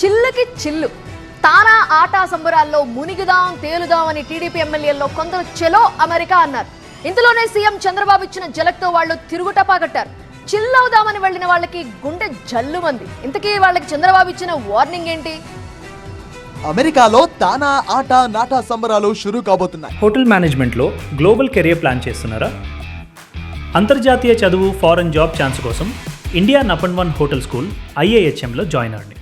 చిల్లుకి చిల్లు తానా ఆటా సంబరాల్లో మునిగిదాం తేలుదాం అని టీడీపీ ఎమ్మెల్యేల్లో కొందరు చెలో అమెరికా అన్నారు. ఇందులోనే సీఎం చంద్రబాబు ఇచ్చిన జలక్తో వాళ్ళు తిరుగుటపా కట్టారు. చిల్లవుదామని వెళ్లిన వాళ్ళకి గుండె జల్లుమంది. ఇంతకీ వాళ్ళకి చంద్రబాబు ఇచ్చిన వార్నింగ్ ఏంటి? అమెరికాలో తానా ఆట నాటా సంబరాలు షురూ కాబోతున్నాయి. హోటల్ మేనేజ్మెంట్లో గ్లోబల్ కెరియర్ ప్లాన్ చేస్తున్నారా? అంతర్జాతీయ చదువు ఫారెన్ జాబ్ ఛాన్స్ కోసం ఇండియా నంబర్ 1 హోటల్ స్కూల్ IIHMలో జాయిన్ అవ్వండి.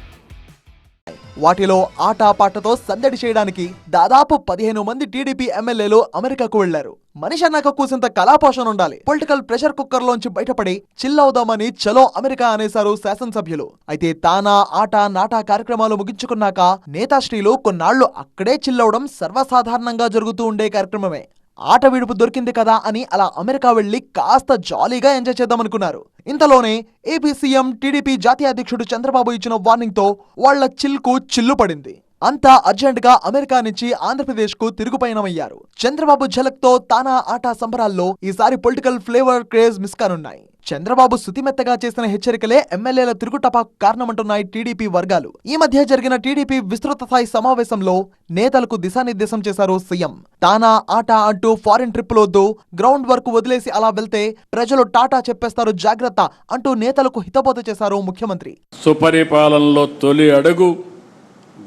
వాటిలో ఆటపాటతో సందడి చేయడానికి దాదాపు 15 మంది టీడీపీ ఎమ్మెల్యేలు అమెరికాకు వెళ్లారు. మనిషి అన్నాక కూసింత కళాపోషణ ఉండాలి. పొలిటికల్ ప్రెషర్ కుక్కర్ లోంచి బయటపడి చిల్లవుదామని చలో అమెరికా అనేశారు శాసనసభ్యులు. అయితే తానా ఆట నాటా కార్యక్రమాలు ముగించుకున్నాక నేతాశ్రీలు కొన్నాళ్లు అక్కడే చిల్లవడం సర్వసాధారణంగా జరుగుతూ ఉండే కార్యక్రమమే. ఆట విడుపు దొరికింది కదా అని అలా అమెరికా వెళ్లి కాస్త జాలీగా ఎంజాయ్ చేద్దామనుకున్నారు. ఇంతలోనే ఏపీ సీఎం టీడీపీ జాతీయ అధ్యక్షుడు చంద్రబాబు ఇచ్చిన వార్నింగ్ తో వాళ్ల చిల్కు చిల్లు పడింది. అంతా అర్జెంట్ గా అమెరికా నుంచి ఆంధ్రప్రదేశ్ కు తిరుగుపయనమయ్యారు. చంద్రబాబు ఝలక్తో తానా ఆటా సంబరాల్లో ఈసారి పొలిటికల్ ఫ్లేవర్ క్రేజ్ మిస్ కానున్నాయి. చంద్రబాబు శుతిమెత్తగా చేసిన హెచ్చరికలే ఎమ్మెల్యేల తిరుగుటపాకు కారణమంటున్నాయి టీడీపీ వర్గాలు. ఈ మధ్య జరిగిన టీడీపీ విస్తృత స్థాయి సమావేశంలో నేతలకు దిశానిర్దేశం చేశారు సీఎం. తానా ఆట అంటూ ఫారిన్ ట్రిప్పులొద్దు, గ్రౌండ్ వర్క్ వదిలేసి అలా వెళ్తే ప్రజలు టాటా చెప్పేస్తారు జాగ్రత్త అంటూ నేతలకు హితబోధ చేశారు ముఖ్యమంత్రి. సుపరిపాలనలో తొలి అడుగు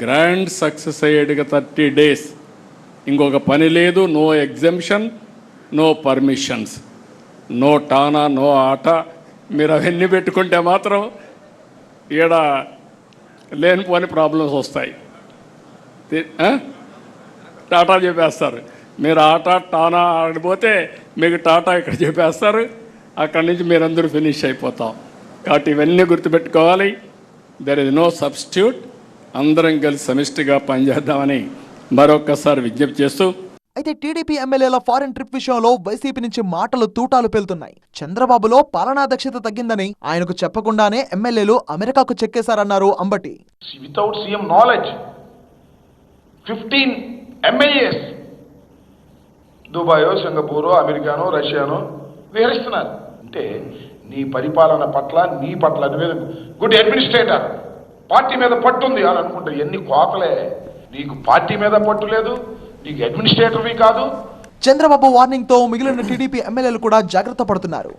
గ్రాండ్ సక్సెస్ అయ్యేట్టుగా 30 days. ఇంకొక పని లేదు. No exemption, no permissions, no టానా, నో ఆట. మీరు అవన్నీ పెట్టుకుంటే మాత్రం ఈడ లేనిపోని ప్రాబ్లమ్స్ వస్తాయి. టాటా చెప్పేస్తారు. మీరు ఆట టానా ఆడిపోతే మీకు టాటా ఇక్కడ చెప్పేస్తారు. అక్కడి నుంచి మీరందరూ ఫినిష్ అయిపోతాం. కాబట్టి ఇవన్నీ గుర్తుపెట్టుకోవాలి. There is no substitute. అందరం కలిసి సమిష్టిగా పనిచేద్దామని మరొక్కసారి విజ్ఞప్తి చేస్తూ, అయితే టీడీపీ ఎమ్మెల్యేల ఫారెన్ ట్రిప్ విషయంలో వైసీపీ నుంచి మాటలు తూటాలు పేలుతున్నాయి. చంద్రబాబులో పాలనా దక్షత తగ్గిందని ఆయనకు చెప్పకుండానే ఎమ్మెల్యేలు అమెరికాకు చెక్కేశారన్నారు Ambati. Without CM knowledge 15 MLAs దుబాయో, సింగపూరో, అమెరికానో, రష్యానో విహరిస్తున్నారు. అంటే నీ పరిపాలన పట్ల, నీ పట్ల గుడ్ అడ్మినిస్ట్రేటర్, పార్టీ మీద పట్టుంది అని అనుకుంటారు. ఎన్ని కోతలే. నీకు పార్టీ మీద పట్టు లేదు, నీకు అడ్మినిస్ట్రేటర్వి కాదు. చంద్రబాబు వార్నింగ్ తో మిగిలిన టీడీపీ ఎమ్మెల్యేలు కూడా జాగ్రత్త పడుతున్నారు.